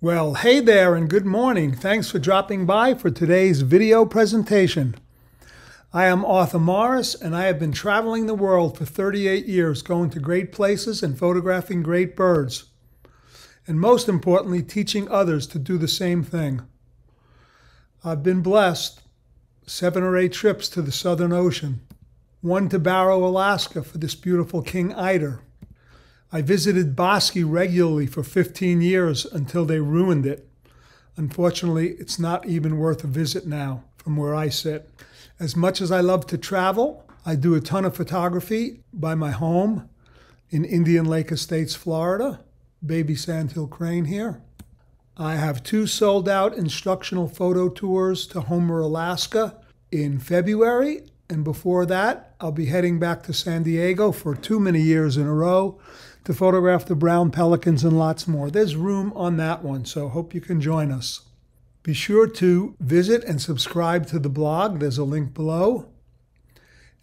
Well, hey there and good morning. Thanks for dropping by for today's video presentation. I am Arthur Morris and I have been traveling the world for 38 years, going to great places and photographing great birds. And most importantly, teaching others to do the same thing. I've been blessed 7 or 8 trips to the Southern Ocean, 1 to Barrow, Alaska for this beautiful king eider. I visited Bosque regularly for 15 years until they ruined it. Unfortunately, it's not even worth a visit now from where I sit. As much as I love to travel, I do a ton of photography by my home in Indian Lake Estates, Florida. Baby sandhill crane here. I have 2 sold-out instructional photo tours to Homer, Alaska in February. And before that, I'll be heading back to San Diego for too many years in a row to photograph the brown pelicans and lots more. There's room on that one, so hope you can join us. Be sure to visit and subscribe to the blog. There's a link below.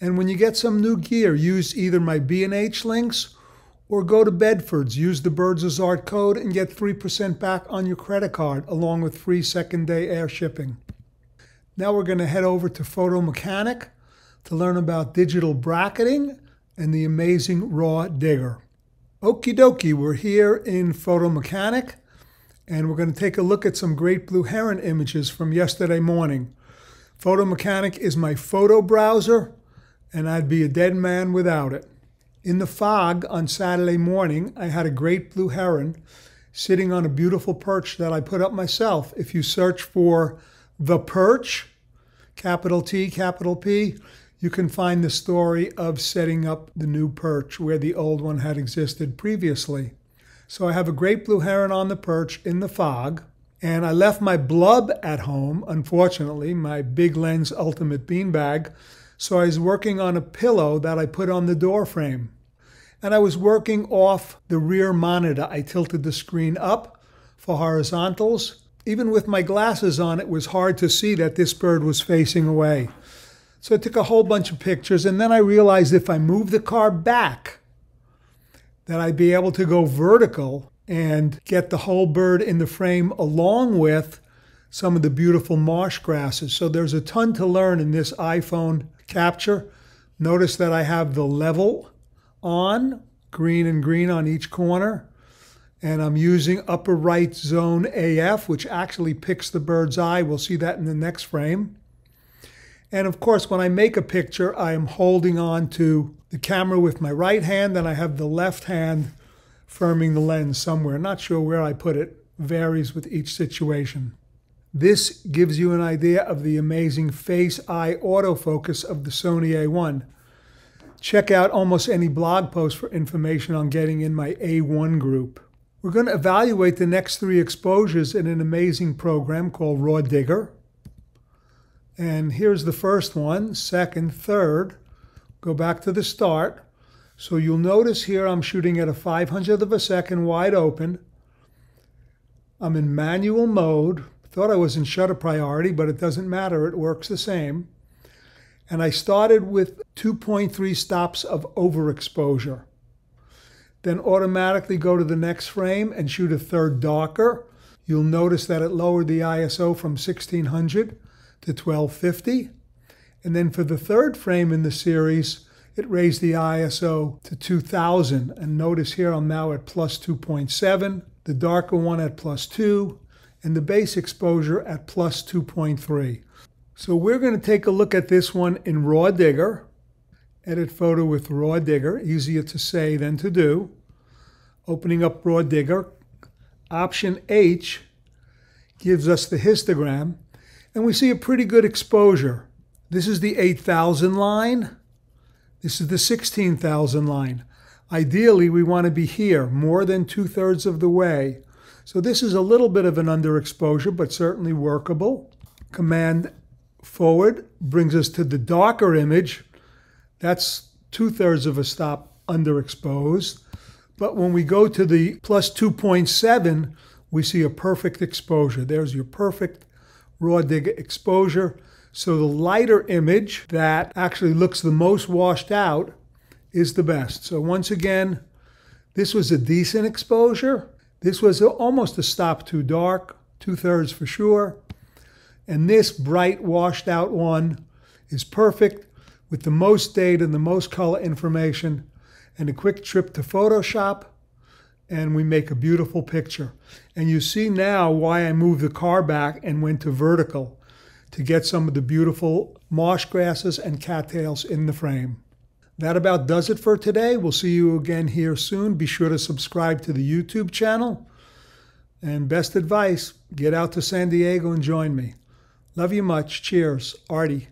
And when you get some new gear, use either my B&H links or go to Bedford's. Use the Birds as Art code and get 3% back on your credit card, along with free second-day air shipping. Now we're going to head over to Photo Mechanic to learn about digital bracketing and the amazing raw digger. Okie dokie, we're here in Photo Mechanic, and we're going to take a look at some great blue heron images from yesterday morning. Photo Mechanic is my photo browser, and I'd be a dead man without it. In the fog on Saturday morning, I had a great blue heron sitting on a beautiful perch that I put up myself. If you search for The Perch, capital T, capital P, you can find the story of setting up the new perch where the old one had existed previously. So I have a great blue heron on the perch in the fog, and I left my blub at home, unfortunately, my big lens ultimate beanbag. So I was working on a pillow that I put on the door frame. And I was working off the rear monitor. I tilted the screen up for horizontals. Even with my glasses on, it was hard to see that this bird was facing away. So I took a whole bunch of pictures, and then I realized if I moved the car back, that I'd be able to go vertical and get the whole bird in the frame along with some of the beautiful marsh grasses. So there's a ton to learn in this iPhone capture. Notice that I have the level on, green and green on each corner. And I'm using upper right zone AF, which actually picks the bird's eye. We'll see that in the next frame. And of course, when I make a picture, I am holding on to the camera with my right hand, and I have the left hand firming the lens somewhere. Not sure where I put it. Varies with each situation. This gives you an idea of the amazing face-eye autofocus of the Sony A1. Check out almost any blog post for information on getting in my A1 group. We're going to evaluate the next 3 exposures in an amazing program called Raw Digger. And here's the first one, second, third. Go back to the start. So you'll notice here I'm shooting at a 500th of a second wide open. I'm in manual mode. Thought I was in shutter priority, but it doesn't matter. It works the same. And I started with 2.3 stops of overexposure. Then automatically go to the next frame and shoot a third darker. You'll notice that it lowered the ISO from 1600 to 1250. And then for the third frame in the series, it raised the ISO to 2000. And notice here I'm now at plus 2.7, the darker one at plus 2, and the base exposure at plus 2.3. So we're going to take a look at this one in Raw Digger. Edit photo with Raw Digger, easier to say than to do. Opening up Raw Digger, Option H gives us the histogram, and we see a pretty good exposure. This is the 8,000 line. This is the 16,000 line. Ideally, we want to be here, more than 2/3 of the way. So this is a little bit of an underexposure, but certainly workable. Command forward brings us to the darker image. That's 2/3 of a stop underexposed. But when we go to the plus 2.7, we see a perfect exposure. There's your perfect Raw Digger exposure. So the lighter image that actually looks the most washed out is the best. So once again, this was a decent exposure. This was almost a stop too dark, 2/3 for sure. And this bright washed out one is perfect with the most data and the most color information and a quick trip to Photoshop, and we make a beautiful picture. And you see now why I moved the car back and went to vertical to get some of the beautiful marsh grasses and cattails in the frame. That about does it for today. We'll see you again here soon. Be sure to subscribe to the YouTube channel. And best advice, get out to San Diego and join me. Love you much. Cheers. Artie.